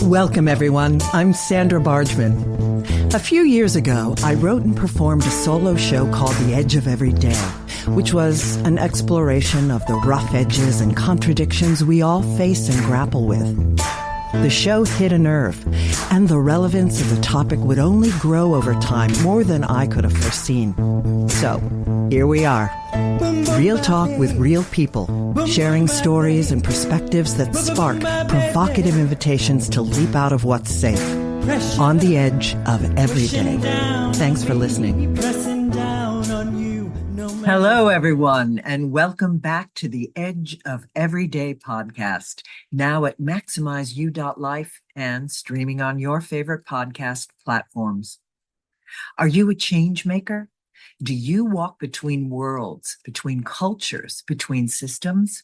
Welcome, everyone. I'm Sandra Bargman. A few years ago, I wrote and performed a solo show called The Edge of Every Day, which was an exploration of the rough edges and contradictions we all face and grapple with. The show hit a nerve, and the relevance of the topic would only grow over time more than I could have foreseen. So, here we are. Real talk with real people, sharing stories and perspectives that spark provocative invitations to leap out of what's safe, on the edge of every day. Thanks for listening. Hello, everyone, and welcome back to the Edge of Everyday podcast, now at maximizeu.life and streaming on your favorite podcast platforms. Are you a change maker? Do you walk between worlds, between cultures, between systems?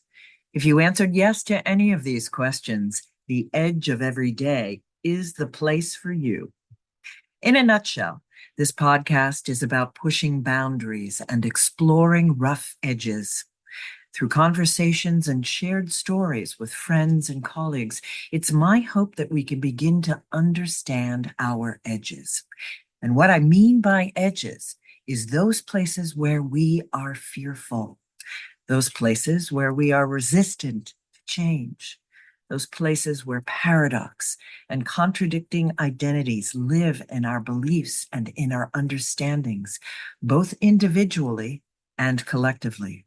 If you answered yes to any of these questions, the Edge of Every Day is the place for you. In a nutshell, this podcast is about pushing boundaries and exploring rough edges. Through conversations and shared stories with friends and colleagues, it's my hope that we can begin to understand our edges. And what I mean by edges is those places where we are fearful, those places where we are resistant to change, those places where paradox and contradicting identities live in our beliefs and in our understandings, both individually and collectively.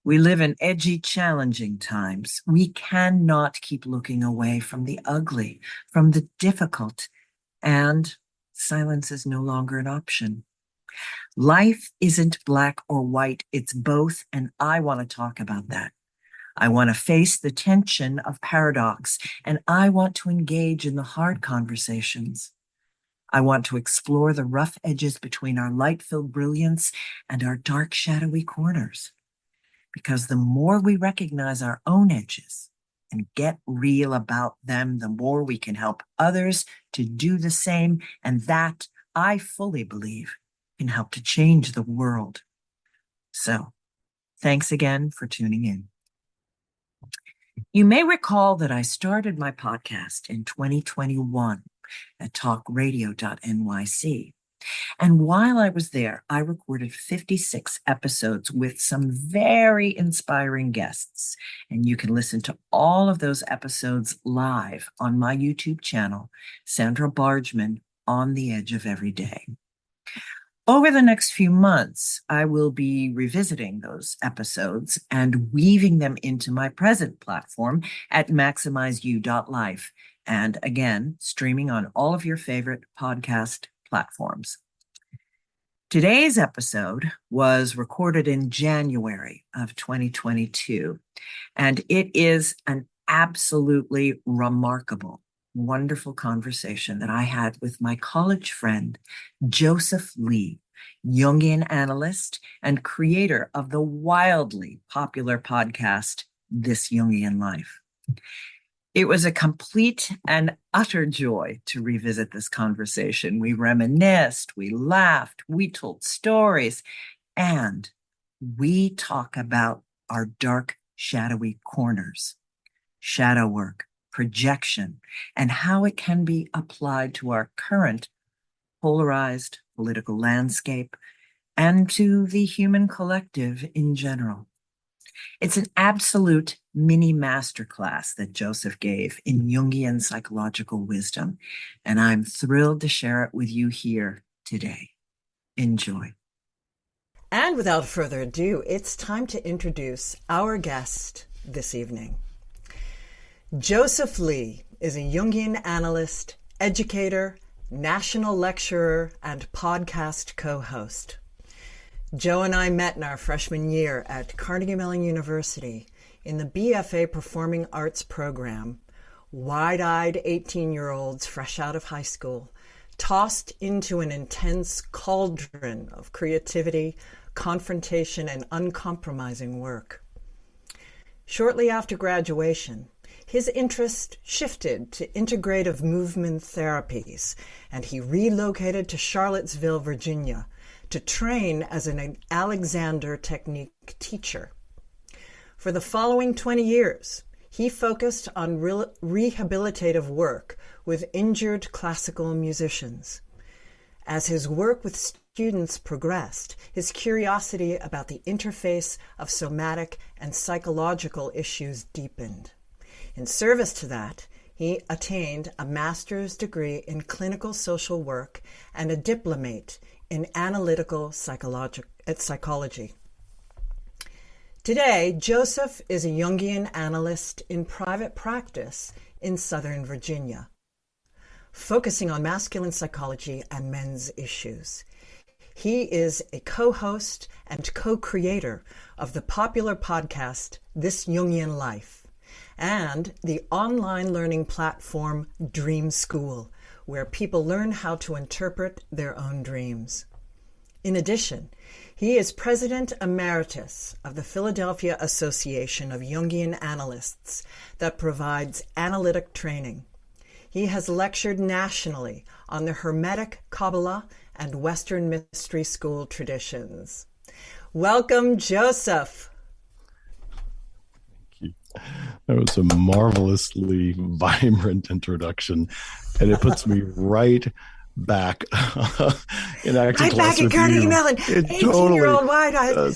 We live in edgy, challenging times. We cannot keep looking away from the ugly, from the difficult, and silence is no longer an option. Life isn't black or white, it's both, and I want to talk about that. I want to face the tension of paradox, and I want to engage in the hard conversations. I want to explore the rough edges between our light-filled brilliance and our dark, shadowy corners. Because the more we recognize our own edges and get real about them, the more we can help others to do the same, and that, I fully believe, can help to change the world. So, thanks again for tuning in. You may recall that I started my podcast in 2021 at talkradio.nyc. And while I was there, I recorded 56 episodes with some very inspiring guests. And you can listen to all of those episodes live on my YouTube channel, Sandra Bargman, On the Edge of Every Day. Over the next few months, I will be revisiting those episodes and weaving them into my present platform at maximizeu.life, and again, streaming on all of your favorite podcast platforms. Today's episode was recorded in January of 2022, and it is an absolutely remarkable, wonderful conversation that I had with my college friend, Joseph Lee, Jungian analyst and creator of the wildly popular podcast, This Jungian Life. It was a complete and utter joy to revisit this conversation. We reminisced, we laughed, we told stories, and we talk about our dark, shadowy corners, shadow work, projection, and how it can be applied to our current polarized political landscape and to the human collective in general. It's an absolute mini masterclass that Joseph gave in Jungian psychological wisdom, and I'm thrilled to share it with you here today. Enjoy. And without further ado, it's time to introduce our guest this evening. Joseph Lee is a Jungian analyst, educator, national lecturer, and podcast co-host. Joe and I met in our freshman year at Carnegie Mellon University in the BFA Performing Arts program, wide-eyed 18-year-olds fresh out of high school, tossed into an intense cauldron of creativity, confrontation, and uncompromising work. Shortly after graduation, his interest shifted to integrative movement therapies, and he relocated to Charlottesville, Virginia, to train as an Alexander technique teacher. For the following 20 years, He focused on rehabilitative work with injured classical musicians. As his work with students progressed, his curiosity about the interface of somatic and psychological issues deepened. In service to that, he attained a master's degree in clinical social work and a diplomate in analytical psychology. Today, Joseph is a Jungian analyst in private practice in Southern Virginia, focusing on masculine psychology and men's issues. He is a co-host and co-creator of the popular podcast, This Jungian Life, and the online learning platform Dream School, where people learn how to interpret their own dreams. In addition, he is President Emeritus of the Philadelphia Association of Jungian Analysts that provides analytic training. He has lectured nationally on the Hermetic Kabbalah and Western Mystery School traditions. Welcome, Joseph. Thank you. That was a marvelously vibrant introduction, and it puts me right back in acting right class back at Carnegie Mellon, 18-year-old wide-eyed.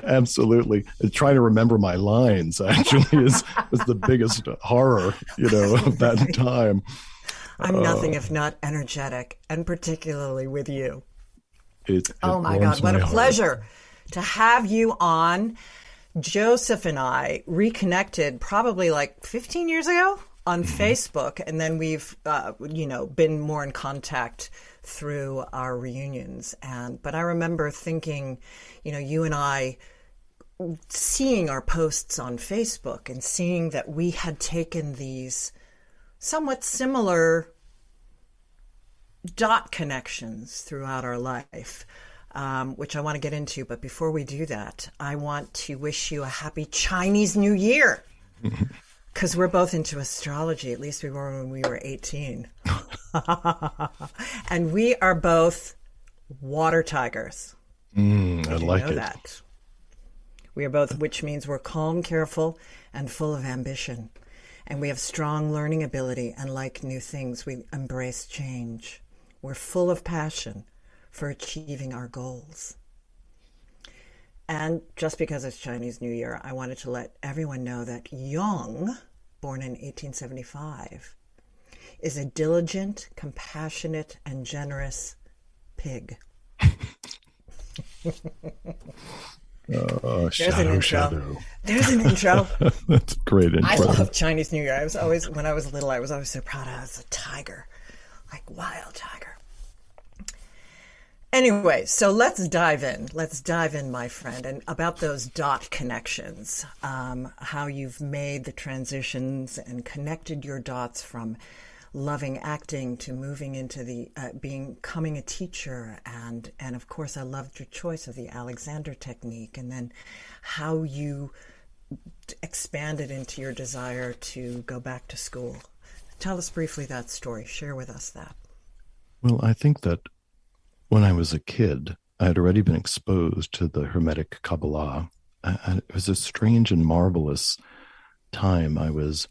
Absolutely. Trying to remember my lines actually was the biggest horror, of that time. I'm nothing if not energetic, and particularly with you. Oh my God, what a pleasure to have you on. Joseph and I reconnected probably like 15 years ago on Facebook, and then we've, been more in contact through our reunions. But I remember thinking, you and I seeing our posts on Facebook and seeing that we had taken these somewhat similar dot connections throughout our life, which I want to get into. But before we do that, I want to wish you a happy Chinese New Year. Because we're both into astrology. At least we were when we were 18. And we are both water tigers. I like it. That. We are both, which means we're calm, careful, and full of ambition. And we have strong learning ability and like new things. We embrace change. We're full of passion for achieving our goals. And just because it's Chinese New Year, I wanted to let everyone know that Jung, born in 1875, is a diligent, compassionate, and generous pig. There's an intro. There's an intro. That's a great intro. I love Chinese New Year. When I was little, I was always so proud I was a tiger, like wild tiger. Anyway, so let's dive in. Let's dive in, my friend, and about those dot connections, how you've made the transitions and connected your dots from loving acting to moving into the becoming a teacher. And of course, I loved your choice of the Alexander technique, and then how you expanded into your desire to go back to school. Tell us briefly that story. Share with us that. Well, I think that when I was a kid, I had already been exposed to the Hermetic Kabbalah. It was a strange and marvelous time. I was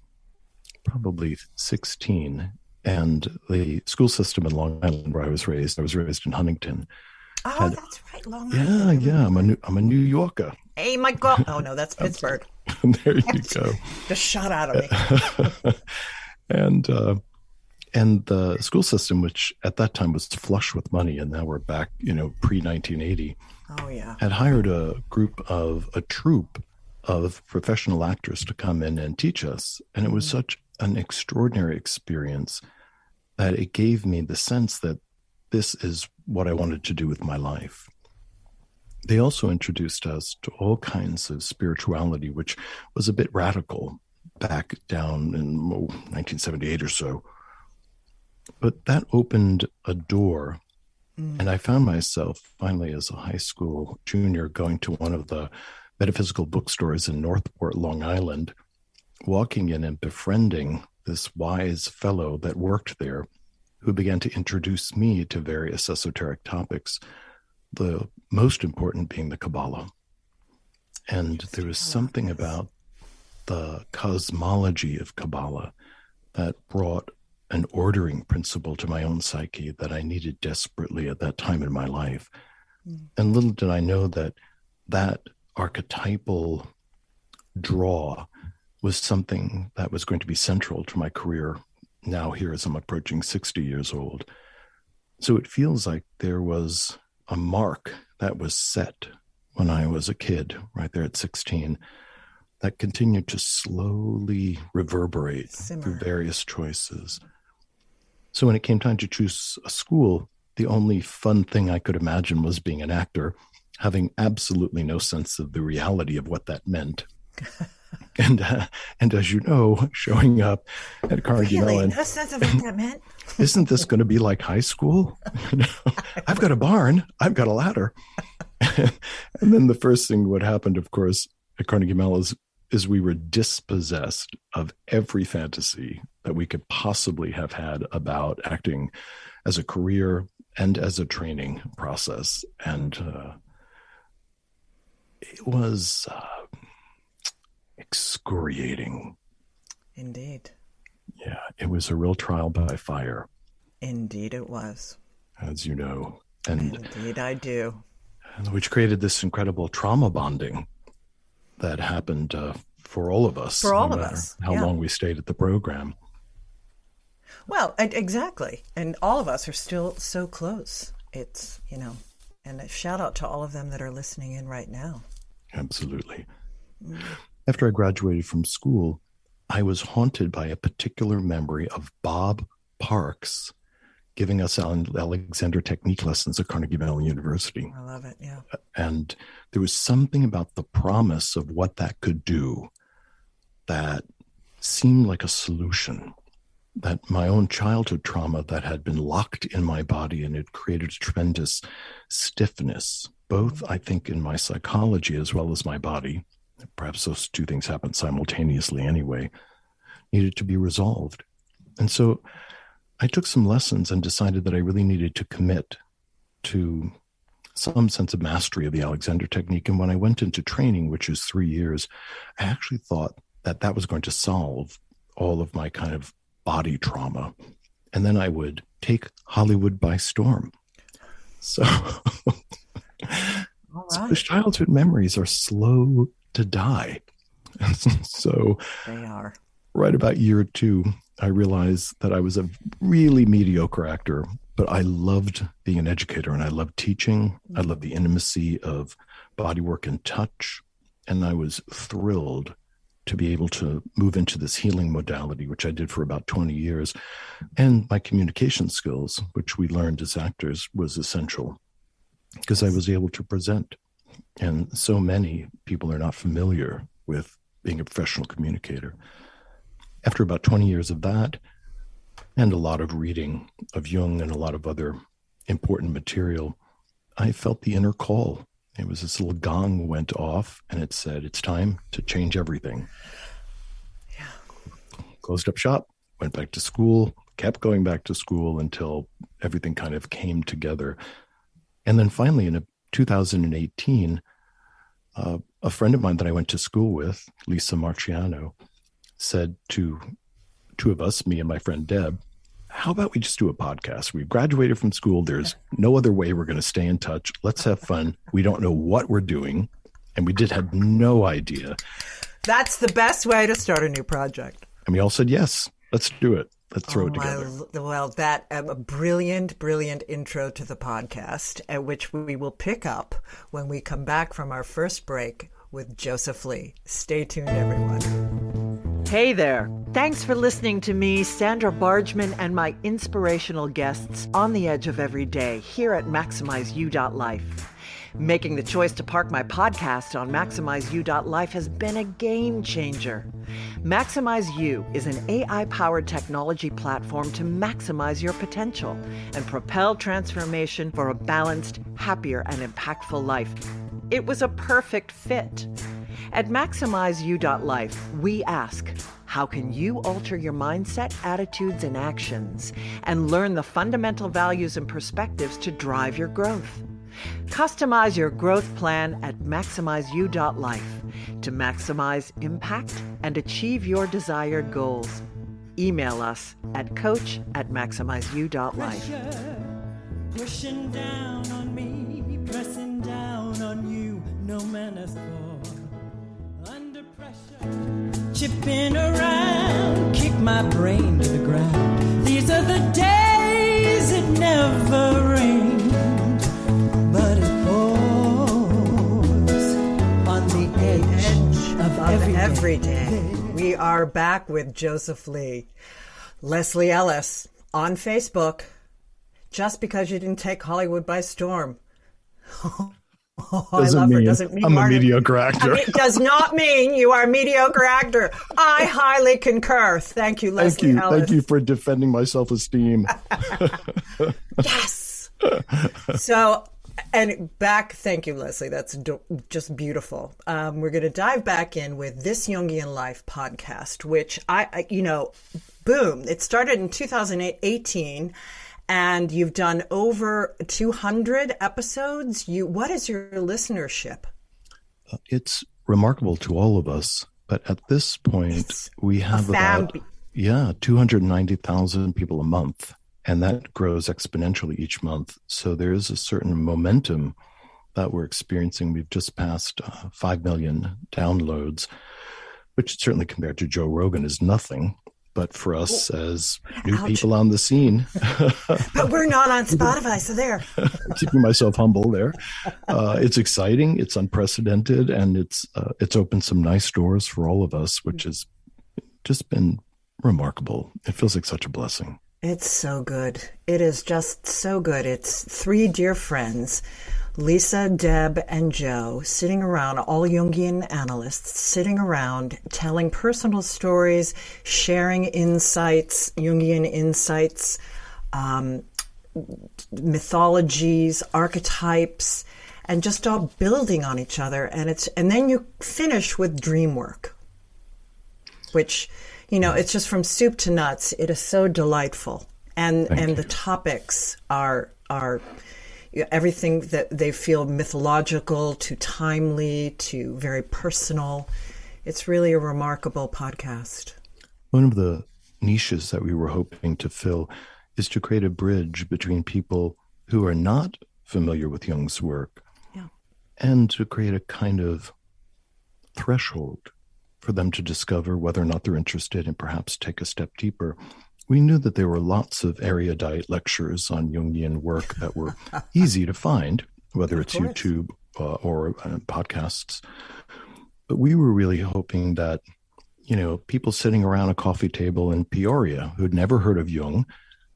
probably 16, and the school system in Long Island where I was raised in Huntington. Oh, that's right, Long Island. Yeah. I'm a New Yorker. Hey, my God. Oh, no, that's Pittsburgh. There you go. Just shot out of me. And the school system, which at that time was flush with money, and now we're back, pre-1980, had hired a troupe of professional actors to come in and teach us. And it was such an extraordinary experience that it gave me the sense that this is what I wanted to do with my life. They also introduced us to all kinds of spirituality, which was a bit radical back down in 1978 or so. But that opened a door, and I found myself finally as a high school junior going to one of the metaphysical bookstores in Northport, Long Island, walking in and befriending this wise fellow that worked there, who began to introduce me to various esoteric topics, the most important being the Kabbalah. And there was something about the cosmology of Kabbalah that brought an ordering principle to my own psyche that I needed desperately at that time in my life. And little did I know that that archetypal draw was something that was going to be central to my career now here as I'm approaching 60 years old. So it feels like there was a mark that was set when I was a kid, right there at 16, that continued to slowly reverberate through various choices. So when it came time to choose a school, the only fun thing I could imagine was being an actor, having absolutely no sense of the reality of what that meant. And as you know, showing up at Carnegie Mellon, no sense of what that meant. Isn't this going to be like high school? I've got a barn, I've got a ladder. And then the first thing what happened, of course, at Carnegie Mellon is we were dispossessed of every fantasy that we could possibly have had about acting as a career and as a training process. And it was excoriating. Indeed. Yeah, it was a real trial by fire. Indeed it was. As you know. And indeed I do. Which created this incredible trauma bonding that happened for all of us. For all of us. How long we stayed at the program. Well, exactly. And all of us are still so close. It's, and a shout out to all of them that are listening in right now. Absolutely. After I graduated from school, I was haunted by a particular memory of Bob Parks giving us Alexander technique lessons at Carnegie Mellon University. I love it, yeah. And there was something about the promise of what that could do that seemed like a solution, that my own childhood trauma that had been locked in my body and it created a tremendous stiffness, both, I think, in my psychology as well as my body. Perhaps those two things happened simultaneously anyway, needed to be resolved. And so I took some lessons and decided that I really needed to commit to some sense of mastery of the Alexander technique. And when I went into training, which is 3 years, I actually thought that that was going to solve all of my kind of body trauma. And then I would take Hollywood by storm. So, so those childhood memories are slow to die. So they are. Right about year 2, I realized that I was a really mediocre actor, but I loved being an educator and I loved teaching. I loved the intimacy of bodywork and touch. And I was thrilled to be able to move into this healing modality, which I did for about 20 years. And my communication skills, which we learned as actors, was essential because I was able to present. And so many people are not familiar with being a professional communicator. After about 20 years of that, and a lot of reading of Jung and a lot of other important material, I felt the inner call. It was this little gong went off and it said, it's time to change everything. Yeah. Closed up shop, went back to school, kept going back to school until everything kind of came together. And then finally in 2018, a friend of mine that I went to school with, Lisa Marciano, said to two of us, me and my friend Deb, how about we just do a podcast? We graduated from school. There's no other way we're going to stay in touch. Let's have fun. We don't know what we're doing. And we did have no idea. That's the best way to start a new project. And we all said, yes, let's do it. Let's throw it together. Well, that a brilliant intro to the podcast, at which we will pick up when we come back from our first break with Joseph Lee. Stay tuned, everyone. Hey there. Thanks for listening to me, Sandra Bargman, and my inspirational guests on the edge of every day here at MaximizeU.life. Making the choice to park my podcast on MaximizeU.life has been a game changer. Maximize You is an AI-powered technology platform to maximize your potential and propel transformation for a balanced, happier, and impactful life. It was a perfect fit. At MaximizeU.life, we ask, how can you alter your mindset, attitudes, and actions, and learn the fundamental values and perspectives to drive your growth? Customize your growth plan at MaximizeU.life to maximize impact and achieve your desired goals. Email us at coach@maximizeyou.life. Pushing down on me, pressing down on you, no man has fall. Under pressure, chipping around, kick my brain to the ground. These are the days it never rained, but it pours on the edge of every day. We are back with Joseph Lee. Leslie Ellis on Facebook. Just because you didn't take Hollywood by storm. I love her. Doesn't mean I'm a mediocre actor. It does not mean you are a mediocre actor. I highly concur. Thank you, Leslie Ellis. Thank you for defending my self-esteem. Yes. So, and back, thank you, Leslie. That's just beautiful. We're going to dive back in with this Jungian Life podcast, which boom, it started in 2018. And you've done over 200 episodes. What is your listenership? It's remarkable to all of us. But at this point, we have about 290,000 people a month. And that grows exponentially each month. So there is a certain momentum that we're experiencing. We've just passed 5 million downloads, which certainly compared to Joe Rogan is nothing. But for us as new people on the scene. But we're not on Spotify, so there. Keeping myself humble there. It's exciting, it's unprecedented, and it's opened some nice doors for all of us, which has just been remarkable. It feels like such a blessing. It's so good. It is just so good. It's three dear friends, Lisa, Deb, and Joe, sitting around, all Jungian analysts, sitting around, telling personal stories, sharing insights, Jungian insights, mythologies, archetypes, and just all building on each other. And then you finish with dream work, which, it's just from soup to nuts. It is so delightful. And the topics are everything that they feel mythological to timely to very personal. It's really a remarkable podcast. One of the niches that we were hoping to fill is to create a bridge between people who are not familiar with Jung's work and to create a kind of threshold for them to discover whether or not they're interested and perhaps take a step deeper. We knew that there were lots of erudite lectures on Jungian work that were easy to find, whether it's YouTube or podcasts. But we were really hoping that, people sitting around a coffee table in Peoria who'd never heard of Jung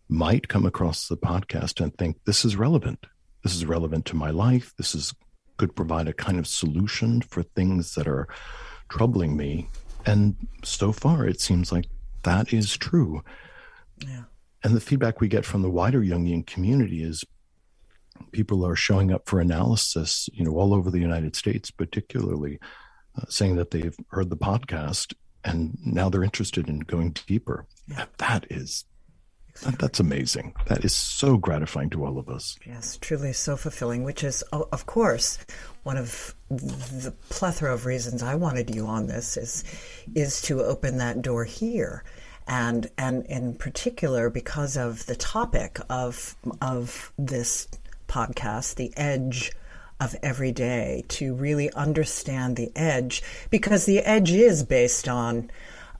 might come across the podcast and think, this is relevant. This is relevant to my life. Could provide a kind of solution for things that are troubling me. And so far, it seems like that is true. Yeah. And the feedback we get from the wider Jungian community is people are showing up for analysis, all over the United States, particularly saying that they've heard the podcast and now they're interested in going deeper. Yeah. That's amazing. That is so gratifying to all of us. Yes, truly so fulfilling, which is, of course, one of the plethora of reasons I wanted you on this is to open that door here. And in particular, because of the topic of this podcast, the edge of every day, to really understand the edge, because the edge is based on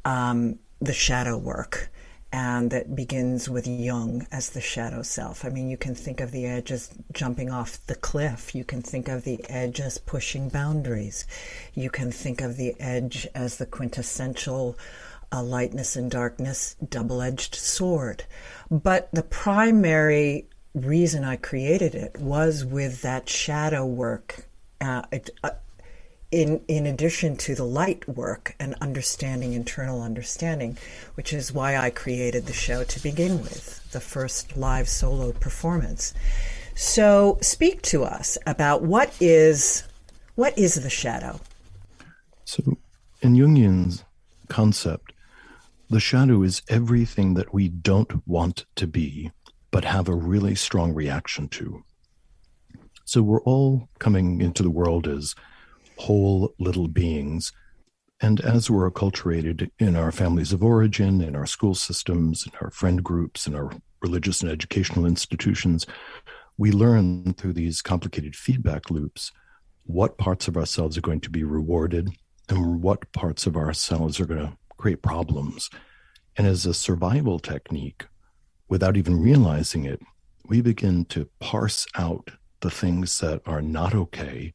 the shadow work, and that begins with Jung as the shadow self. I mean, you can think of the edge as jumping off the cliff. You can think of the edge as pushing boundaries. You can think of the edge as the quintessential lightness and darkness, double-edged sword. But the primary reason I created it was with that shadow work, in addition to the light work and internal understanding, which is why I created the show to begin with, the first live solo performance. So speak to us about what is the shadow? So in Jungian's concept, the shadow is everything that we don't want to be, but have a really strong reaction to. So we're all coming into the world as whole little beings. And as we're acculturated in our families of origin, in our school systems, in our friend groups, in our religious and educational institutions, we learn through these complicated feedback loops what parts of ourselves are going to be rewarded and what parts of ourselves are going to create problems. And as a survival technique, without even realizing it, we begin to parse out the things that are not okay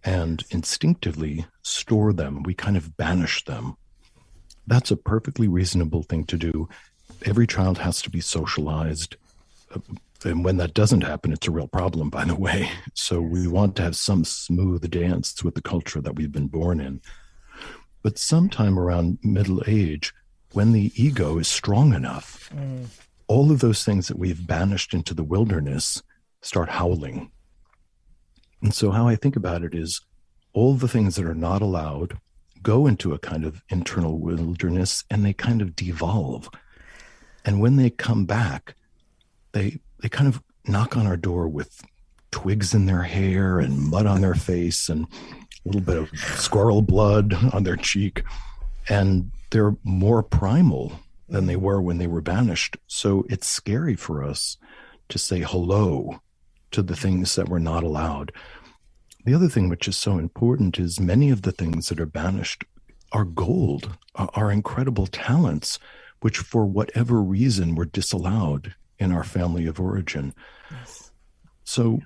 and instinctively store them. We kind of banish them. That's a perfectly reasonable thing to do. Every child has to be socialized. And when that doesn't happen, it's a real problem, by the way. So we want to have some smooth dance with the culture that we've been born in. But sometime around middle age, when the ego is strong enough, all of those things that we've banished into the wilderness start howling. And so how I think about it is all the things that are not allowed go into a kind of internal wilderness and they kind of devolve. And when they come back, they kind of knock on our door with twigs in their hair and mud on their face and a little bit of squirrel blood on their cheek. And they're more primal than they were when they were banished. So it's scary for us to say hello to the things that were not allowed. The other thing which is so important is many of the things that are banished are gold, are incredible talents, which for whatever reason were disallowed in our family of origin. Yes. So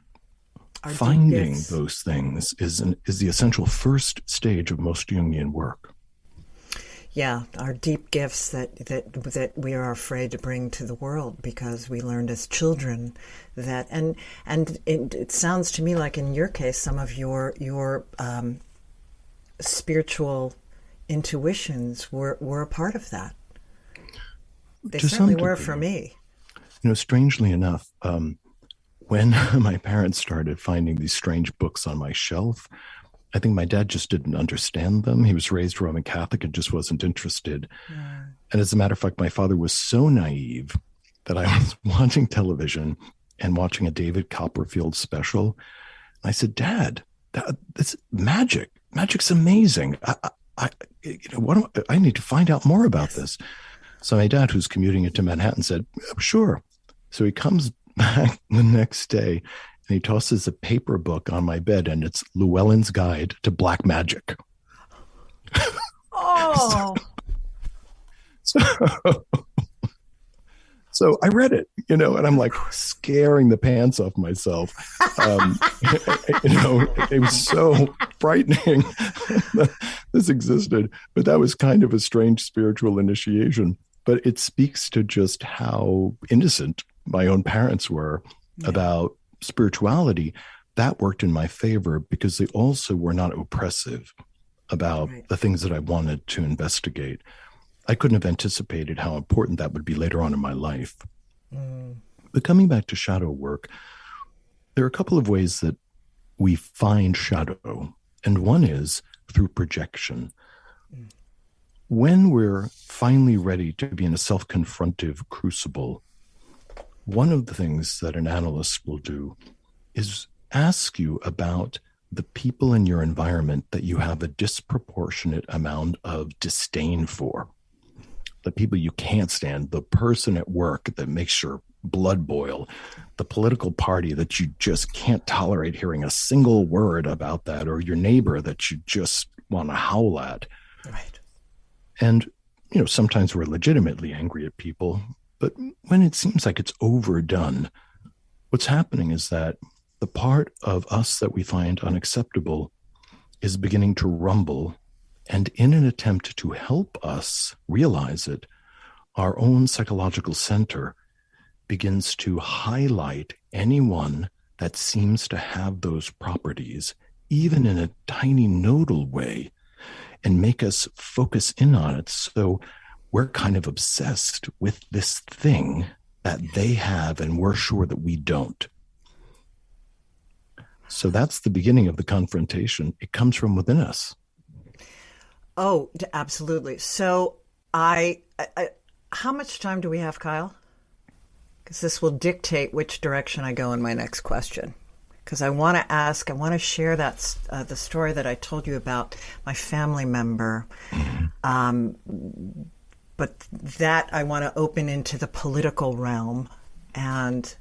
finding those things is the essential first stage of most Jungian work. Yeah, our deep gifts that we are afraid to bring to the world because we learned as children that, and it sounds to me like in your case, some of your spiritual intuitions were a part of that. They certainly were for me. You know, strangely enough, when my parents started finding these strange books on my shelf, I think my dad just didn't understand them. He was raised Roman Catholic and just wasn't interested. Yeah. And as a matter of fact, my father was so naive that I was watching television and watching a David Copperfield special. And I said, Dad, that's magic. Magic's amazing. I need to find out more about this. So my dad, who's commuting into Manhattan, said, sure. So he comes back the next day and he tosses a paper book on my bed, and it's Llewellyn's Guide to Black Magic. Oh. So I read it, and I'm like scaring the pants off myself. It was so frightening that this existed, but that was kind of a strange spiritual initiation. But it speaks to just how innocent my own parents were about spirituality. That worked in my favor because they also were not oppressive about the things that I wanted to investigate. I couldn't have anticipated how important that would be later on in my life. But coming back to shadow work, there are a couple of ways that we find shadow, and one is through projection. When we're finally ready to be in a self-confrontive crucible, one of the things that an analyst will do is ask you about the people in your environment that you have a disproportionate amount of disdain for. The people you can't stand, the person at work that makes your blood boil, the political party that you just can't tolerate hearing a single word about that, or your neighbor that you just want to howl at. Right. And, sometimes we're legitimately angry at people, but when it seems like it's overdone, what's happening is that the part of us that we find unacceptable is beginning to rumble. And in an attempt to help us realize it, our own psychological center begins to highlight anyone that seems to have those properties, even in a tiny nodal way, and make us focus in on it. So we're kind of obsessed with this thing that they have, and we're sure that we don't. So that's the beginning of the confrontation. It comes from within us. Oh, absolutely. So I how much time do we have, Kyle? Because this will dictate which direction I go in my next question. because I want to share that the story that I told you about my family member. But that I want to open into the political realm. And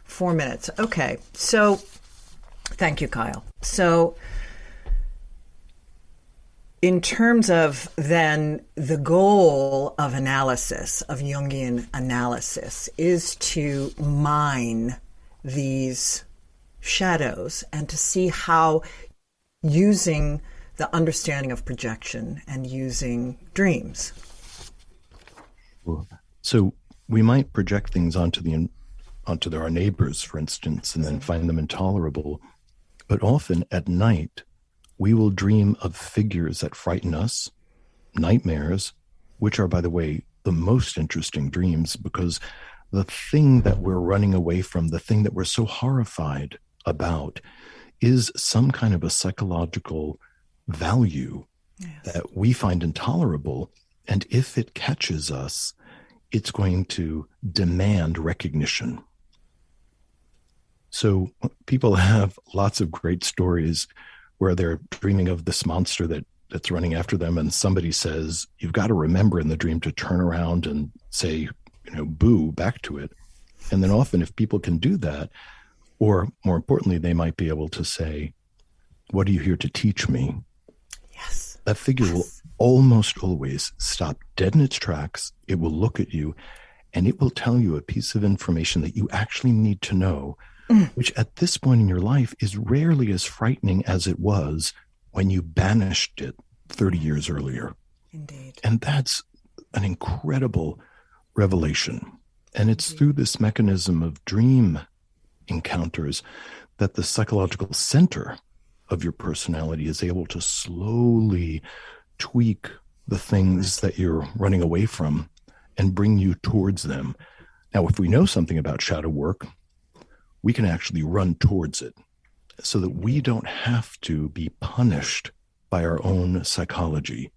4 minutes. Okay. So thank you, Kyle. So in terms of then the goal of analysis, of Jungian analysis, is to mine these shadows and to see how, using the understanding of projection and using dreams. So we might project things onto our neighbors, for instance, and then find them intolerable. But often at night, we will dream of figures that frighten us, nightmares, which are, by the way, the most interesting dreams, because the thing that we're running away from, the thing that we're so horrified about, is some kind of a psychological value that we find intolerable. And if it catches us, it's going to demand recognition. So people have lots of great stories where they're dreaming of this monster that's running after them, and somebody says, you've got to remember in the dream to turn around and say, boo back to it. And then often if people can do that, or more importantly, they might be able to say, what are you here to teach me? Yes. That figure will almost always stop dead in its tracks. It will look at you and it will tell you a piece of information that you actually need to know, which at this point in your life is rarely as frightening as it was when you banished it 30 years earlier. Indeed. And that's an incredible revelation. And it's through this mechanism of dream encounters that the psychological center of your personality is able to slowly tweak the things that you're running away from and bring you towards them. Now, if we know something about shadow work, we can actually run towards it so that we don't have to be punished by our own psychology.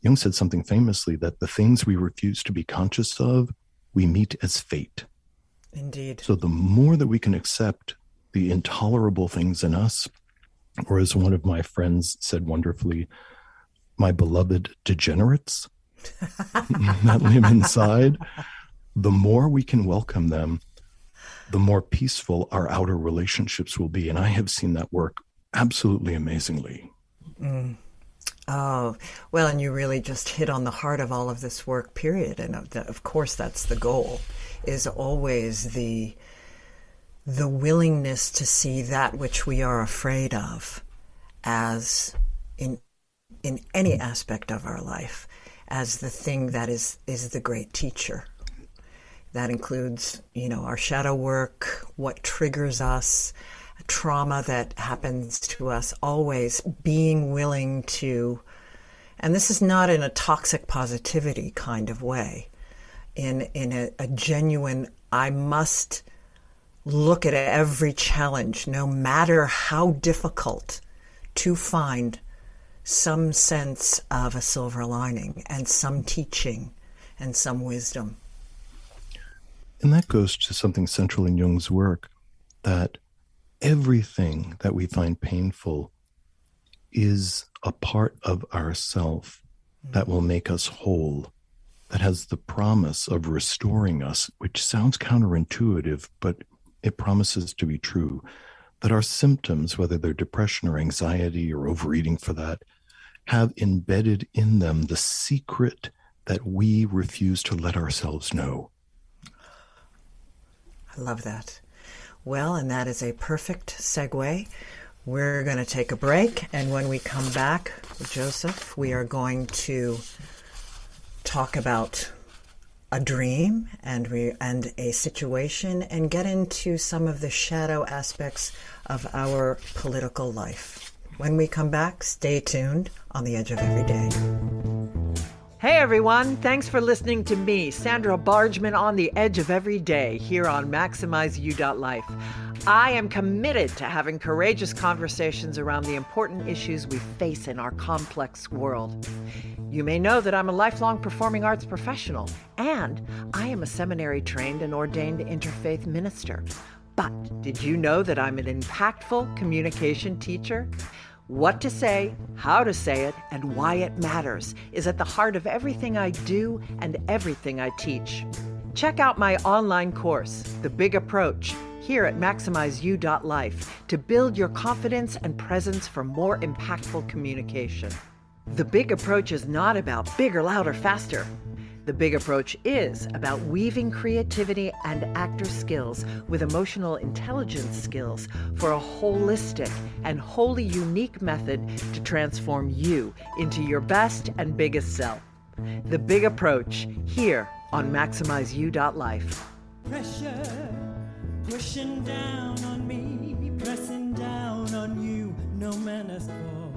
Jung said something famously, that the things we refuse to be conscious of, we meet as fate. Indeed. So the more that we can accept the intolerable things in us, or as one of my friends said wonderfully, my beloved degenerates that live inside, the more we can welcome them, the more peaceful our outer relationships will be. And I have seen that work absolutely amazingly. Oh, well, and you really just hit on the heart of all of this work, period. And of course, that's the goal, is always the willingness to see that which we are afraid of as in any aspect of our life as the thing that is the great teacher. That includes, our shadow work, what triggers us, trauma that happens to us, always being willing to, and this is not in a toxic positivity kind of way, in a genuine, I must look at every challenge, no matter how difficult, to find some sense of a silver lining and some teaching and some wisdom. And that goes to something central in Jung's work, that everything that we find painful is a part of ourself that will make us whole, that has the promise of restoring us, which sounds counterintuitive, but it promises to be true, that our symptoms, whether they're depression or anxiety or overeating for that, have embedded in them the secret that we refuse to let ourselves know. I love that. Well, and that is a perfect segue. We're going to take a break, and when we come back, Joseph, we are going to talk about a dream and a situation and get into some of the shadow aspects of our political life. When we come back, stay tuned on the Edge of Every Day. Hey everyone, thanks for listening to me, Sandra Bargman, on the Edge of Every Day here on MaximizeU.life. I am committed to having courageous conversations around the important issues we face in our complex world. You may know that I'm a lifelong performing arts professional, and I am a seminary-trained and ordained interfaith minister. But did you know that I'm an impactful communication teacher? What to say, how to say it, and why it matters is at the heart of everything I do and everything I teach. Check out my online course, The Big Approach, here at MaximizeU.life to build your confidence and presence for more impactful communication. The Big Approach is not about bigger, louder, faster. The Big Approach is about weaving creativity and actor skills with emotional intelligence skills for a holistic and wholly unique method to transform you into your best and biggest self. The Big Approach, here on MaximizeU.life. Pressure pushing down on me, pressing down on you, no man has fall.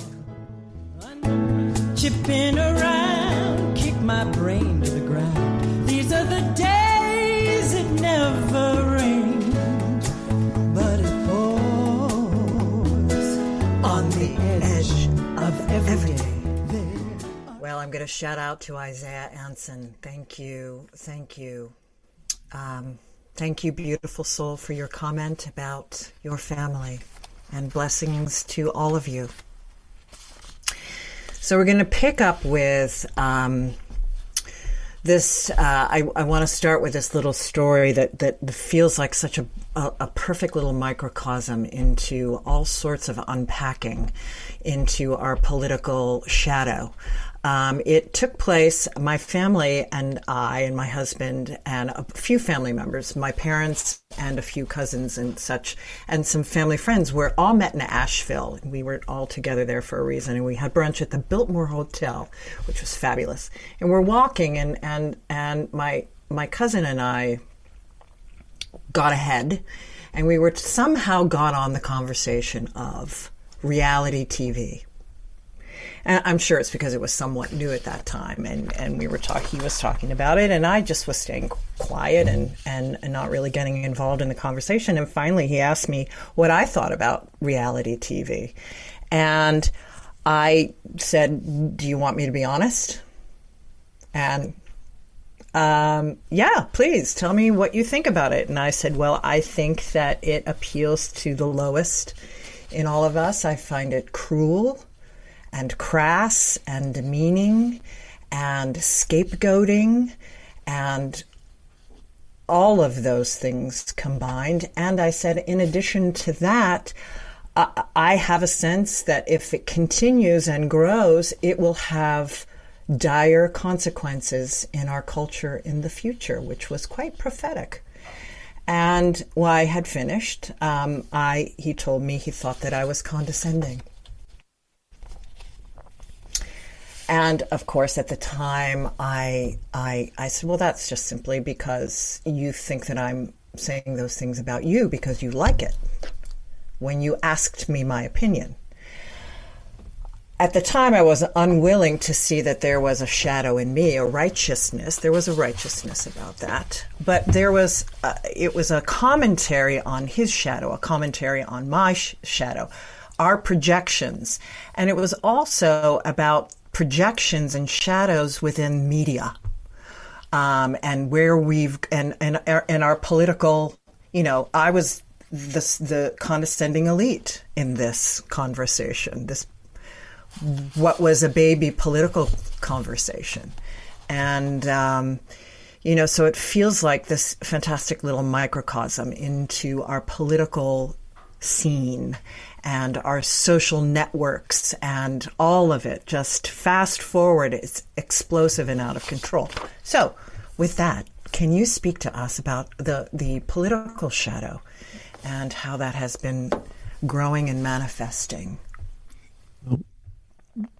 Chipping around, kick my brain to the ground. These are the days it never rained, but it pours on the edge of every day. Well, I'm going to shout out to Isaiah Anson. Thank you. Thank you. Thank you, beautiful soul, for your comment about your family, and blessings to all of you. So we're going to pick up with this. I want to start with this little story that feels like such a perfect little microcosm into all sorts of unpacking into our political shadow. It took place, my family and I and my husband and a few family members, my parents and a few cousins and such, and some family friends were all met in Asheville. We were all together there for a reason, and we had brunch at the Biltmore Hotel, which was fabulous. And we're walking, and my cousin and I got ahead, and we were somehow got on the conversation of reality TV. And I'm sure it's because it was somewhat new at that time, and we were he was talking about it, and I just was staying quiet and not really getting involved in the conversation. And finally, he asked me what I thought about reality TV, and I said, "Do you want me to be honest?" And yeah, please tell me what you think about it. And I said, "Well, I think that it appeals to the lowest in all of us. I find it cruel and crass and demeaning and scapegoating and all of those things combined." And I said, in addition to that, I have a sense that if it continues and grows, it will have dire consequences in our culture in the future, which was quite prophetic. And when I had finished, he told me he thought that I was condescending. And of course, at the time, I said, well, that's just simply because you think that I'm saying those things about you because you like it, when you asked me my opinion. At the time, I was unwilling to see that there was a shadow in me, a righteousness. There was a righteousness about that. But there was, it was a commentary on his shadow, a commentary on my shadow, our projections. And it was also about projections and shadows within media, and where and our political, I was the condescending elite in this conversation, what was a baby political conversation. And, so it feels like this fantastic little microcosm into our political scene and our social networks and all of it. Just fast forward, it's explosive and out of control. So with that, can you speak to us about the political shadow and how that has been growing and manifesting?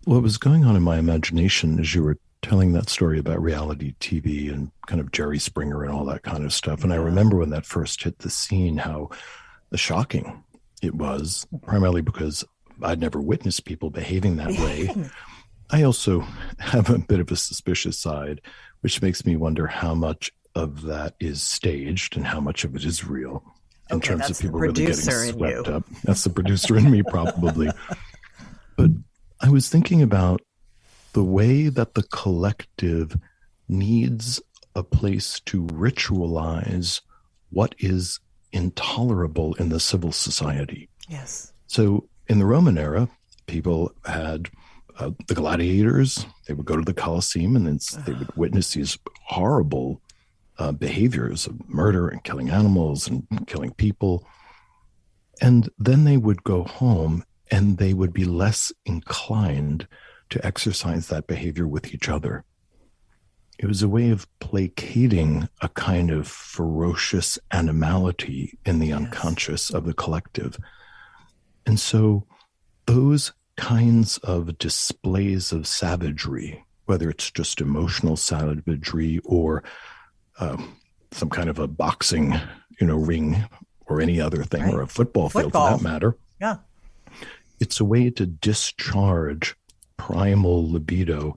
What was going on in my imagination as you were telling that story about reality TV and kind of Jerry Springer and all that kind of stuff. And I remember when that first hit the scene, how shocking it was, primarily because I'd never witnessed people behaving that way. I also have a bit of a suspicious side, which makes me wonder how much of that is staged and how much of it is real in terms of people really getting swept up. That's the producer in me, probably. But I was thinking about the way that the collective needs a place to ritualize what is intolerable in the civil society. Yes. So in the Roman era, people had the gladiators. They would go to the Colosseum, and then they would witness these horrible behaviors of murder and killing animals and killing people. And then they would go home, and they would be less inclined to exercise that behavior with each other. It was a way of placating a kind of ferocious animality in the unconscious of the collective. And so those kinds of displays of savagery, whether it's just emotional savagery or some kind of a boxing, ring or any other thing, right, or a football field for that matter. Yeah. It's a way to discharge primal libido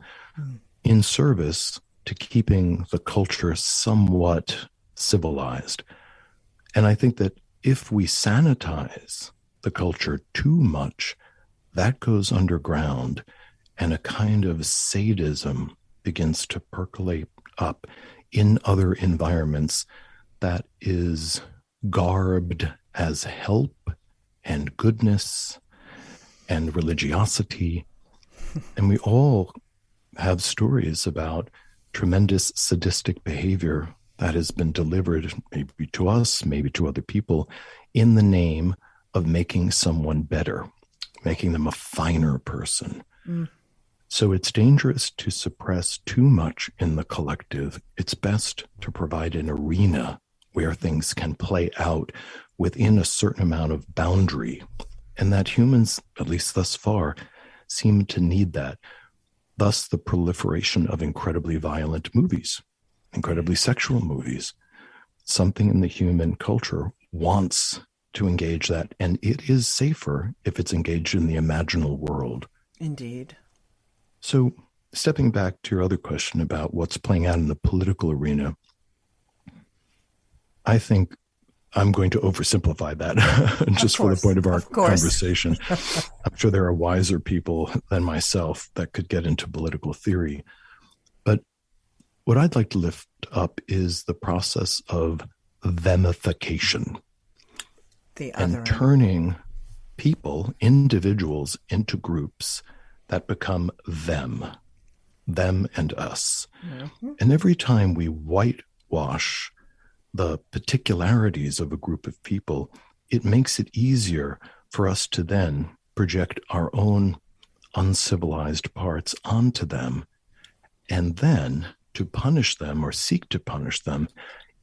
in service to keeping the culture somewhat civilized. And I think that if we sanitize the culture too much, that goes underground, and a kind of sadism begins to percolate up in other environments that is garbed as help and goodness and religiosity. And we all have stories about tremendous sadistic behavior that has been delivered, maybe to us, maybe to other people, in the name of making someone better, making them a finer person. So it's dangerous to suppress too much in the collective. It's best to provide an arena where things can play out within a certain amount of boundary, and that humans, at least thus far, seem to need that. Thus, the proliferation of incredibly violent movies, incredibly sexual movies. Something in the human culture wants to engage that, and it is safer if it's engaged in the imaginal world. Indeed. So, stepping back to your other question about what's playing out in the political arena, I think I'm going to oversimplify that just for the point of our conversation. I'm sure there are wiser people than myself that could get into political theory. But what I'd like to lift up is the process of themification. And turning people, individuals, into groups that become them and us. Mm-hmm. And every time we whitewash the particularities of a group of people, it makes it easier for us to then project our own uncivilized parts onto them, and then to punish them or seek to punish them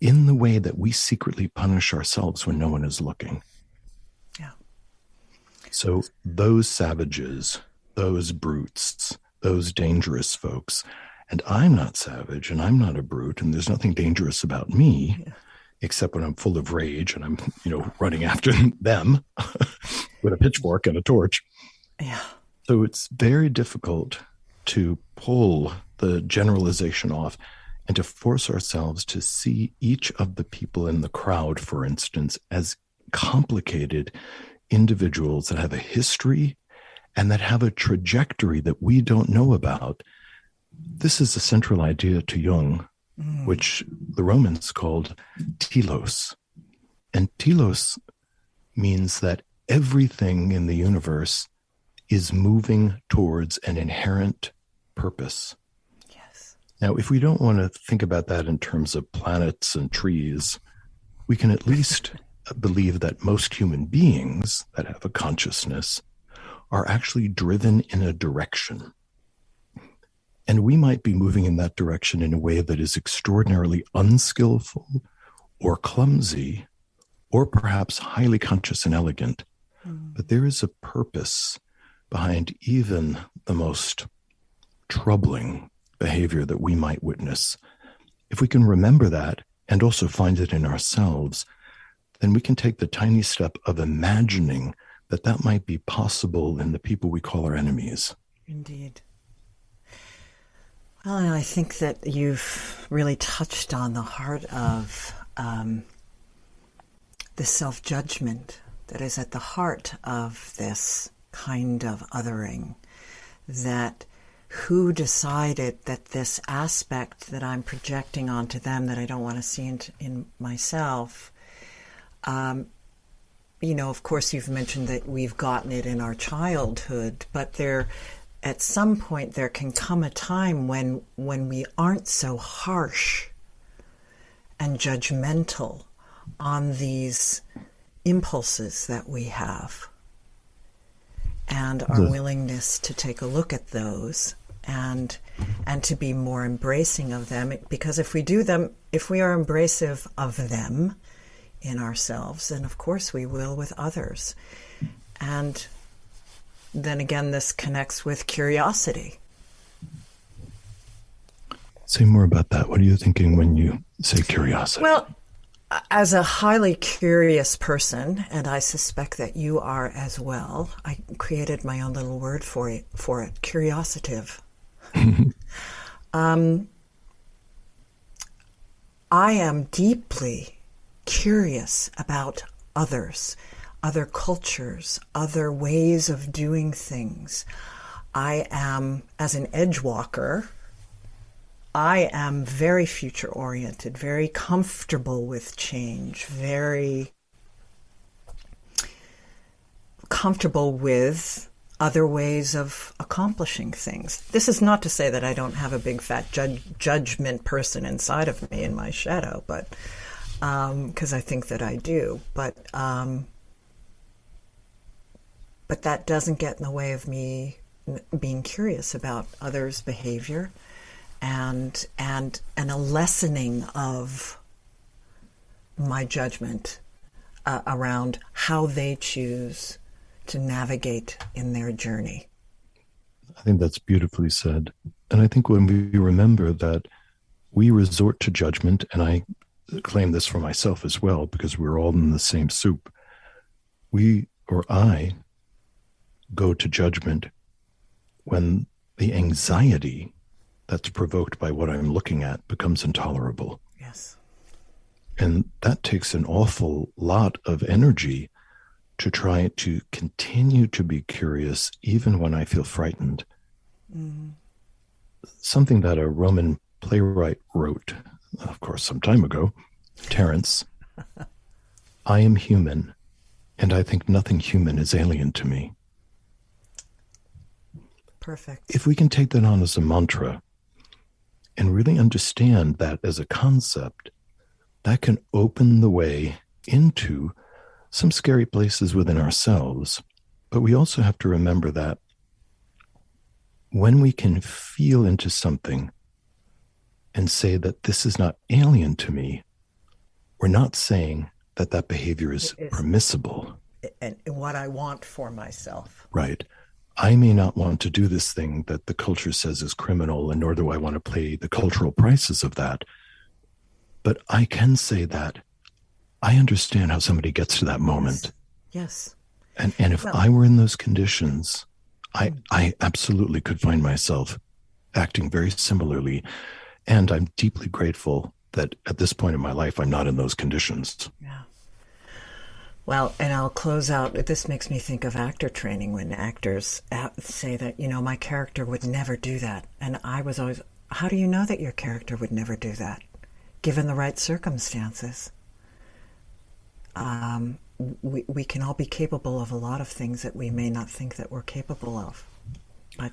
in the way that we secretly punish ourselves when no one is looking. Yeah. So those savages, those brutes, those dangerous folks, and I'm not savage and I'm not a brute, and there's nothing dangerous about me, except when I'm full of rage and I'm, running after them with a pitchfork and a torch. Yeah. So it's very difficult to pull the generalization off and to force ourselves to see each of the people in the crowd, for instance, as complicated individuals that have a history and that have a trajectory that we don't know about. This is a central idea to Jung, which the Romans called telos. And telos means that everything in the universe is moving towards an inherent purpose. Yes. Now, if we don't want to think about that in terms of planets and trees, we can at least believe that most human beings that have a consciousness are actually driven in a direction. And we might be moving in that direction in a way that is extraordinarily unskillful or clumsy, or perhaps highly conscious and elegant. But there is a purpose behind even the most troubling behavior that we might witness. If we can remember that and also find it in ourselves, then we can take the tiny step of imagining that that might be possible in the people we call our enemies. Indeed. Well, and I think that you've really touched on the heart of the self-judgment that is at the heart of this kind of othering. That who decided that this aspect that I'm projecting onto them that I don't want to see in myself Of course, you've mentioned that we've gotten it in our childhood, but at some point there can come a time when we aren't so harsh and judgmental on these impulses that we have, and our willingness to take a look at those and to be more embracing of them. Because if we are embracive of them in ourselves, then of course we will with others. And then again, this connects with curiosity. Say more about that. What are you thinking when you say curiosity? Well, as a highly curious person, and I suspect that you are as well, I created my own little word for it, curiositive. I am deeply curious about others, other cultures, other ways of doing things. I am, as an edge walker, I am very future-oriented, very comfortable with change, very comfortable with other ways of accomplishing things. This is not to say that I don't have a big fat judgment person inside of me in my shadow, but because I think that I do. But that doesn't get in the way of me being curious about others' behavior and a lessening of my judgment around how they choose to navigate in their journey. I think that's beautifully said. And I think when we remember that we resort to judgment, and I claim this for myself as well, because we're all in the same soup, I go to judgment when the anxiety that's provoked by what I'm looking at becomes intolerable. Yes. And that takes an awful lot of energy to try to continue to be curious, even when I feel frightened. Mm-hmm. Something that a Roman playwright wrote, of course, some time ago, Terence, I am human, and I think nothing human is alien to me. Perfect. If we can take that on as a mantra and really understand that as a concept, that can open the way into some scary places within ourselves. But we also have to remember that when we can feel into something and say that this is not alien to me, we're not saying that that behavior is permissible. And what I want for myself. Right. I may not want to do this thing that the culture says is criminal, and nor do I want to pay the cultural prices of that. But I can say that I understand how somebody gets to that moment. Yes. And if I were in those conditions, I absolutely could find myself acting very similarly. And I'm deeply grateful that at this point in my life, I'm not in those conditions. Yeah. Well, and I'll close out. This makes me think of actor training, when actors say that, my character would never do that. And I was always, how do you know that your character would never do that? Given the right circumstances. We can all be capable of a lot of things that we may not think that we're capable of. But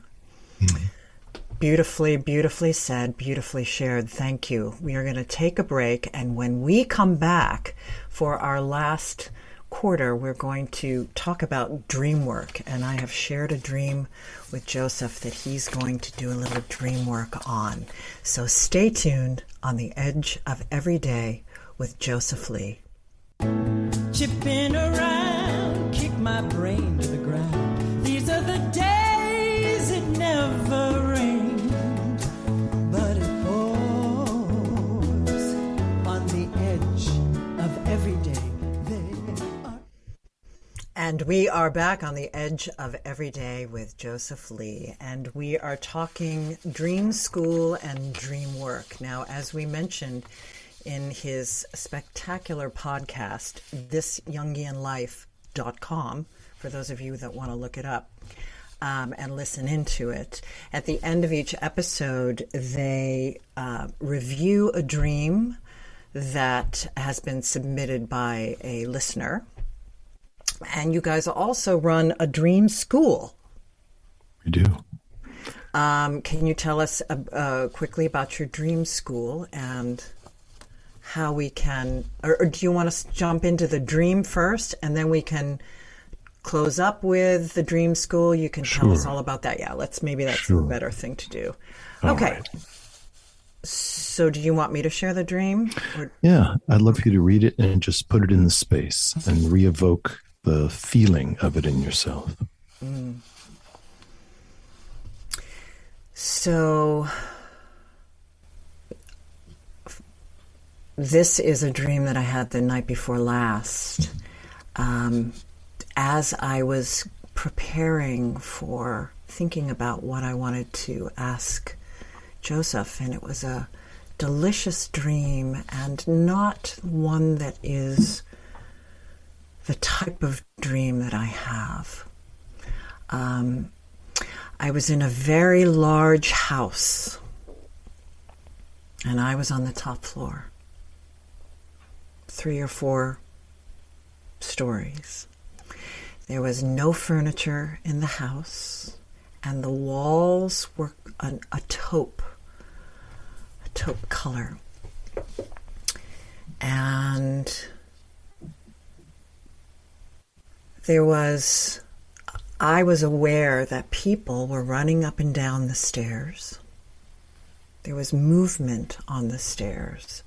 beautifully, beautifully said, beautifully shared. Thank you. We are going to take a break. And when we come back for our last quarter, we're going to talk about dream work. And I have shared a dream with Joseph that he's going to do a little dream work on. So stay tuned on The Edge of Every Day with Joseph Lee. Chipping around, kick my brain to the ground. These are the days it never rained, but it pours on the edge of every day. And we are back on The Edge of Every Day with Joseph Lee, and we are talking dream school and dream work. Now, as we mentioned in his spectacular podcast, thisjungianlife.com, for those of you that want to look it up and listen into it. At the end of each episode, they review a dream that has been submitted by a listener. And you guys also run a dream school. We do. Can you tell us quickly about your dream school and how we can, or do you want us to jump into the dream first and then we can close up with the dream school? You can tell us all about that. Yeah, maybe that's a better thing to do. Okay. Right. So do you want me to share the dream? Yeah, I'd love for you to read it and just put it in the space and re-evoke the feeling of it in yourself. So this is a dream that I had the night before last. As I was preparing for thinking about what I wanted to ask Joseph, and it was a delicious dream and not one that is the type of dream that I have. I was in a very large house, and I was on the top floor, 3 or 4 stories. There was no furniture in the house, and the walls were a taupe color. And I was aware that people were running up and down the stairs. There was movement on the stairs,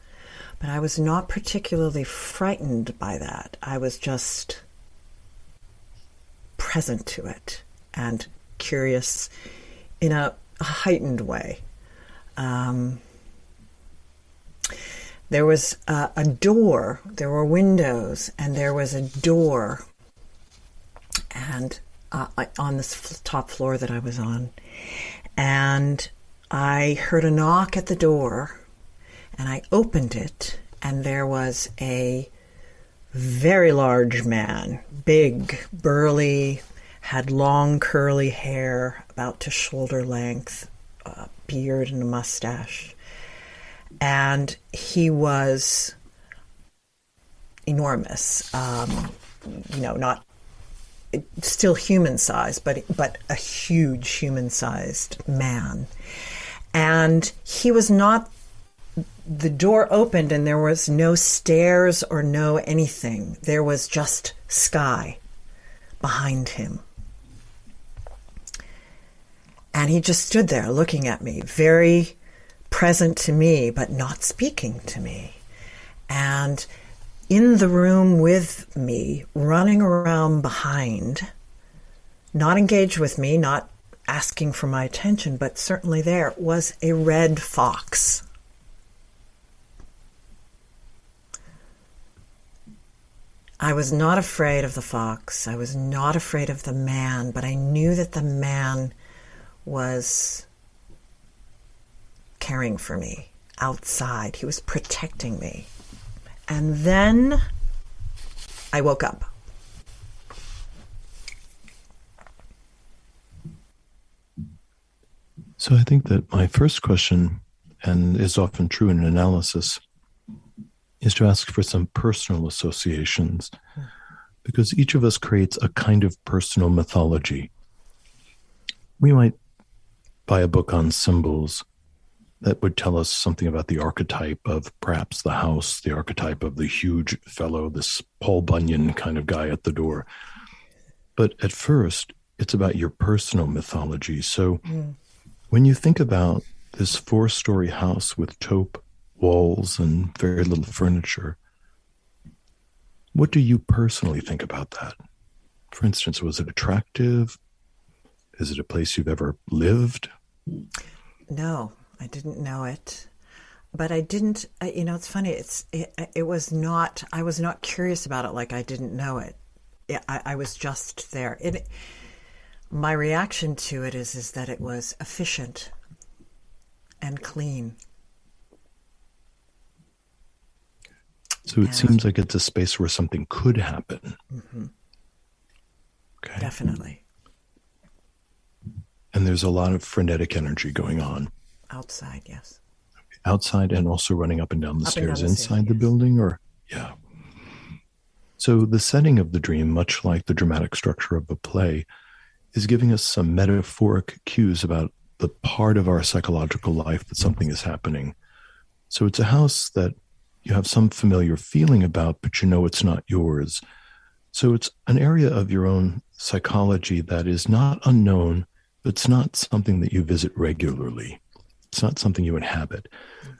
but I was not particularly frightened by that. I was just present to it and curious in a heightened way. There was a door, there were windows, and there was a door and on this top floor that I was on. And I heard a knock at the door, and I opened it, and there was a very large man, big, burly, had long curly hair about to shoulder length, beard and a mustache. And he was enormous, not still human-sized, but a huge human-sized man. And he was not, the door opened and there was no stairs or no anything. There was just sky behind him. And he just stood there looking at me, very present to me, but not speaking to me. And in the room with me, running around behind, not engaged with me, not asking for my attention, but certainly there, was a red fox. I was not afraid of the fox. I was not afraid of the man, but I knew that the man was caring for me outside. He was protecting me. And then I woke up. So I think that my first question, and is often true in analysis, is to ask for some personal associations, because each of us creates a kind of personal mythology. We might buy a book on symbols that would tell us something about the archetype of perhaps the house, the archetype of the huge fellow, this Paul Bunyan kind of guy at the door. But at first, it's about your personal mythology. So when you think about this 4-story house with taupe walls and very little furniture, what do you personally think about that? For instance, was it attractive? Is it a place you've ever lived? No, I didn't know it. But I didn't, it's funny. It was not, I was not curious about it like I didn't know it. I was just there. My reaction to it is that it was efficient and clean. So it seems like it's a space where something could happen. Mm-hmm. Okay. Definitely. And there's a lot of frenetic energy going on. Outside, yes. outside and also running up and down the stairs inside the building, or yeah. So the setting of the dream, much like the dramatic structure of a play, is giving us some metaphoric cues about the part of our psychological life that something is happening. So it's a house that you have some familiar feeling about, but you know it's not yours. So it's an area of your own psychology that is not unknown, but it's not something that you visit regularly. It's not something you inhabit.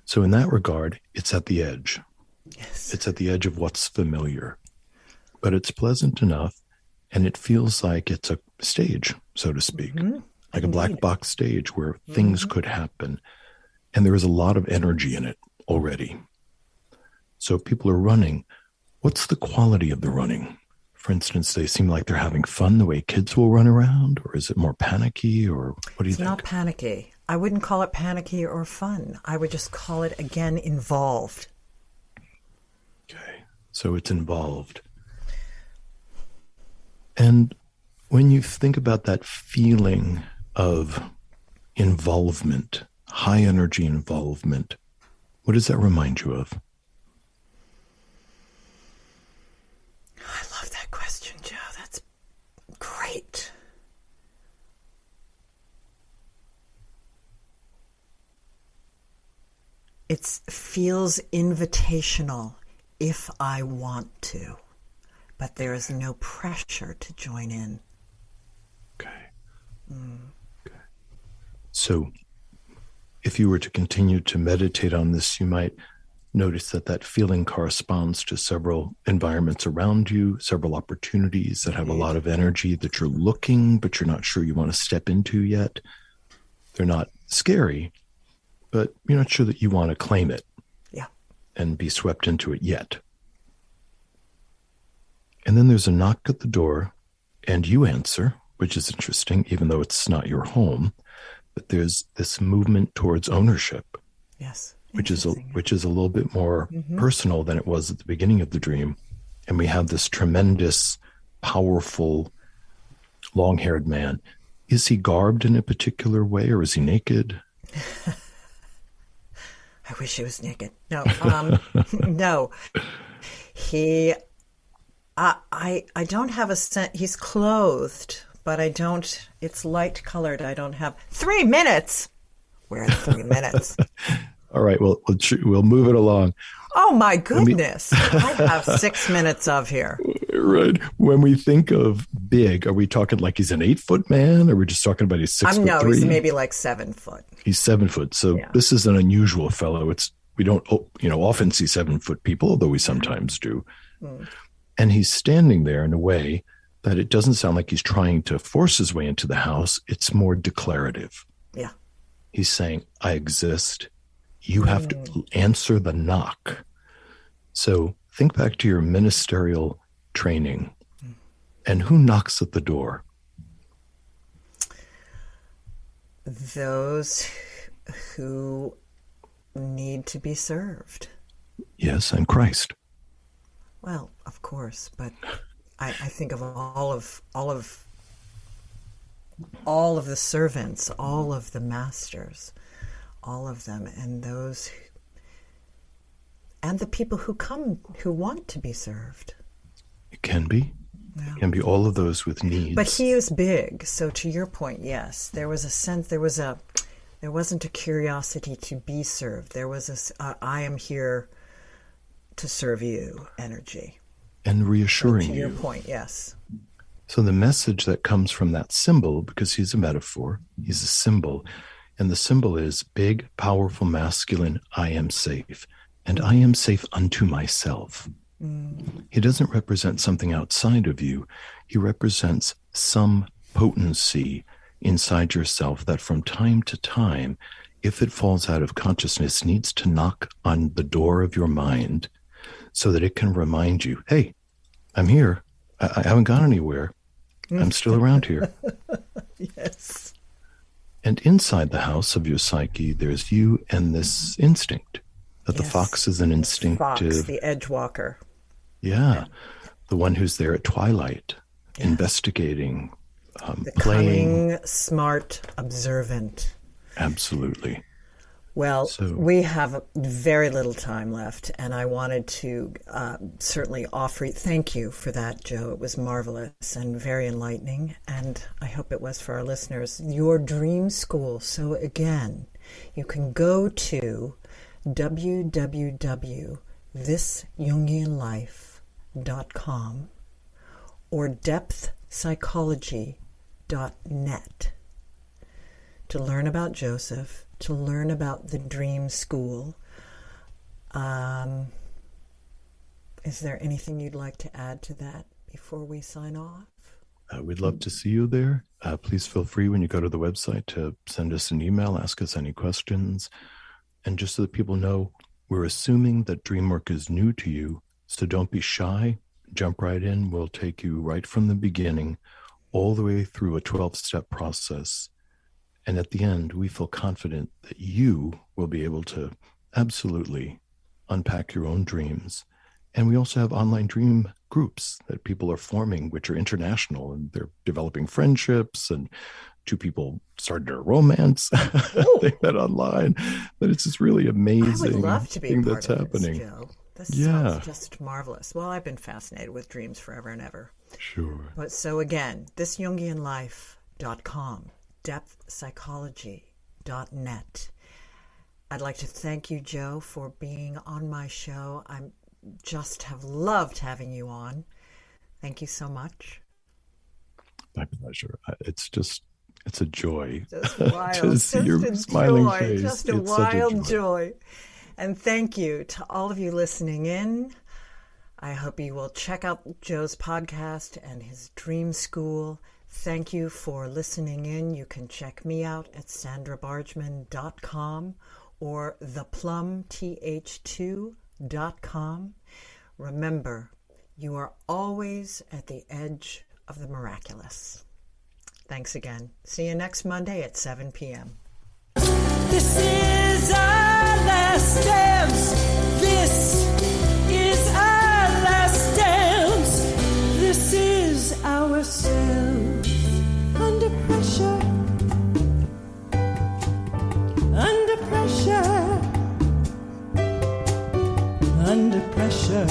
So in that regard, it's at the edge. Yes. It's at the edge of what's familiar. But it's pleasant enough, and it feels like it's a stage, so to speak, like a black box stage where things could happen. And there is a lot of energy in it already. So if people are running, what's the quality of the running? For instance, they seem like they're having fun the way kids will run around, or is it more panicky, or what do you think? It's not panicky. I wouldn't call it panicky or fun. I would just call it, again, involved. Okay, so it's involved. And when you think about that feeling of involvement, high energy involvement, what does that remind you of? I love that question, Joe. That's great. It feels invitational if I want to, but there is no pressure to join in. Okay. Okay. So if you were to continue to meditate on this, you might notice that that feeling corresponds to several environments around you, several opportunities that have a lot of energy that you're looking, but you're not sure you want to step into yet. They're not scary, but you're not sure that you want to claim it. Yeah. And be swept into it yet. And then there's a knock at the door, and you answer, which is interesting, even though it's not your home. But there's this movement towards ownership. Yes. Which is a little bit more personal than it was at the beginning of the dream. And we have this tremendous, powerful, long-haired man. Is he garbed in a particular way, or is he naked? I wish he was naked. No, no. He, I don't have a sense. He's clothed, but I don't. It's light colored. I don't have 3 minutes. Where are the 3 minutes? All right, well, we'll move it along. Oh, my goodness. I have 6 minutes of here. Right. When we think of big, are we talking like he's an 8-foot man, or are we just talking about he's 6'3"? No, he's maybe like 7 foot. He's 7 foot. So This is an unusual fellow. We don't often see 7-foot people, although we sometimes do. And he's standing there in a way that it doesn't sound like he's trying to force his way into the house. It's more declarative. Yeah. He's saying, I exist. You have to answer the knock. So think back to your ministerial training. And who knocks at the door? Those who need to be served. Yes, and Christ. Well, of course, but I think of all of the servants, all of the masters, all of them, and those, and the people who come, who want to be served. It can be. Yeah. It can be all of those with needs. But he is big. So to your point, yes, there was a sense, there wasn't a curiosity to be served. There was I am here to serve you energy. And reassuring you. To your point, yes. So the message that comes from that symbol, because he's a metaphor, he's a symbol, and the symbol is big, powerful, masculine, I am safe, and I am safe unto myself. He doesn't represent something outside of you. He represents some potency inside yourself that from time to time, if it falls out of consciousness, needs to knock on the door of your mind so that it can remind you, hey, I'm here. I haven't gone anywhere. I'm still around here. Yes. And inside the house of your psyche, there's you and this instinct that the fox is an instinctive... Fox, the edge walker. Yeah. The one who's there at twilight, investigating, the playing. Cunning, smart, observant. Absolutely. Well, we have very little time left, and I wanted to certainly thank you for that, Joe. It was marvelous and very enlightening, and I hope it was for our listeners. Your dream school. So again, you can go to www.thisjungianlife.com or depthpsychology.net to learn about Joseph, to learn about the Dream School. Is there anything you'd like to add to that before we sign off? We'd love to see you there. Please feel free when you go to the website to send us an email, ask us any questions. And just so that people know, we're assuming that dream work is new to you, so don't be shy. Jump right in. We'll take you right from the beginning all the way through a 12-step process. And at the end, we feel confident that you will be able to absolutely unpack your own dreams. And we also have online dream groups that people are forming, which are international, and they're developing friendships, and two people started a romance. They met online. But it's just really amazing. I would love to be a part of happening. This, Joe. This sounds just marvelous. Well, I've been fascinated with dreams forever and ever. Sure. But so again, thisjungianlife.com. depthpsychology.net. I'd like to thank you, Joe, for being on my show. I just have loved having you on. Thank you so much. My pleasure. It's a joy. Just wild. To see your smiling face. Just a wild joy. And thank you to all of you listening in. I hope you will check out Joe's podcast and his Dream School. Thank you for listening in. You can check me out at sandrabargman.com or theplumth2.com. Remember, you are always at the edge of the miraculous. Thanks again. See you next Monday at 7 p.m. This is our last dance. This is our last dance. This is ourselves under pressure. Under pressure. Under pressure.